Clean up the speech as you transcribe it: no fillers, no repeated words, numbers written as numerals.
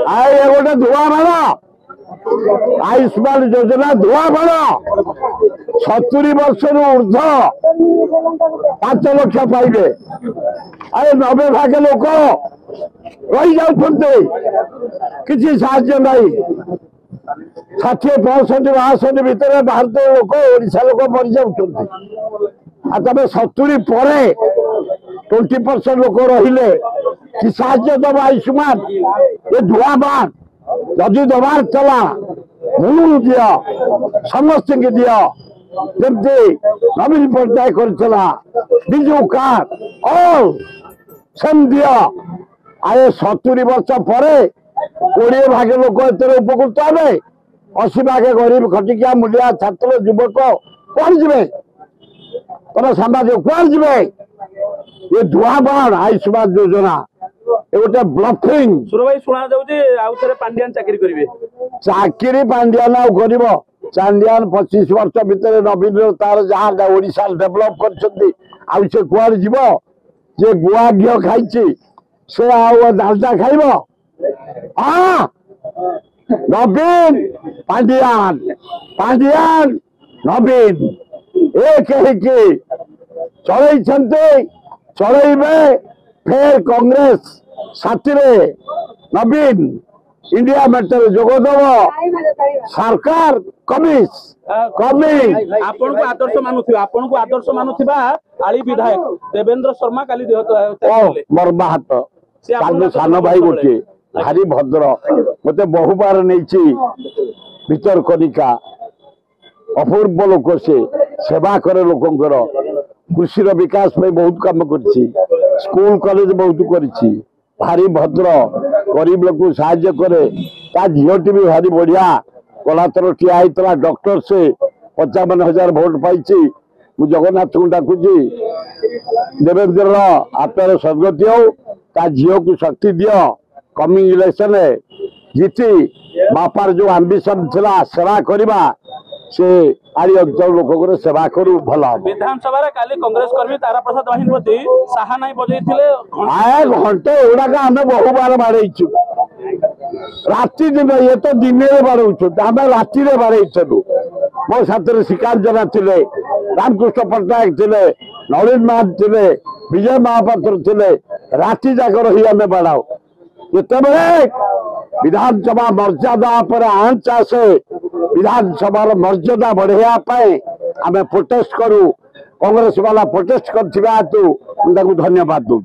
आए गोटे धुआ बाण आयुष्मान योजना धुआ बाण 70 वर्ष ऊर्ध 5 लाख पाइबे अरे 90 भाग लोक रही जाते किसी साहाय्य नहीं 60 65 62 भितर भारत लोक ओडिशा लोक मरी जाते तबे 70 पर 20% लोक रहिले कि साहाय्य दब आयुष्मान ये धुआ बाण जदि दबार चला मूल दिया समस्त के दिया जमती नवीन पट्टनायक करला विजु कार्ड और सेम दिया आए 70 वर्ष पर 20 भाग लोक उपकृत हे 80 भाग गरीब खटिकिया मुलिया छात्र युवक कौन जी तुम सामाजिक कौन जी ये धुआ बाण आयुष्मान योजना गोटे ब्लफिंग सुर भाई शुणा जाऊे आउ थे पांड्यान चाकरी करेंगे चाकरी पांड्यान कर चांडियान 25 वर्ष भितर नवीन तार जहाँ ओडिशा डेभलप कर कुआड़ जीव जे गुआ घी खाई से डालडा खाइब हाँ नवीन पांड्यान पांड्यान नवीन एक चलते चलइबे फेर कांग्रेस साथी नवीन इंडिया मेटर जोगदेव सरकार कमिस कमी आपन को आदर्श मानुथिबा आली विधायक देवेंद्र शर्मा काली मर्मा हाथ सान भाई गोटे भारी भद्र मते बहु बार नहीं भीतर कनिका अपूर्व लोक से सेवा करे लोकंकर कृषि विकास में बहुत काम करछि स्कूल कॉलेज बहुत करछि भारी भद्र गरीब लोग साहाय्य करे ता झीटी भी भारी बढ़िया कलातर ठिया होता डॉक्टर से 55,000 भोट पाई मु जगन्नाथ को डाकुची देवेंद्र आत्मार सदगति हो ता झील को शक्ति दियो कमिंग इलेक्शन जीति बापार जो आंबिशन थिला सेवा करवा से आरी अंचल लोक सेवा करू भल विधानसभा काली कांग्रेस कर्मी तारा प्रसाद बाहिनी प्रति साहा नाई बजैथिले घंटे एगुड़ाक आम बहु बार बाड़ेचु राति दिन ये तो दिन में बाड़ौछु आम राति बाड़ेलु मो साथ श्रीकांत जेना थे रामकृष्ण पट्टनायक थे नवीन महांत थे विजय महापात्र थे राति जाक रही आम बाड़ाऊ जिते विधानसभा मर्यादा पर आंच आसे विधानसभा मर्यादा बढ़ाई आम प्रोटेस्ट करूँ कांग्रेस वाला प्रोटेस्ट कर धन्यवाद दूँ।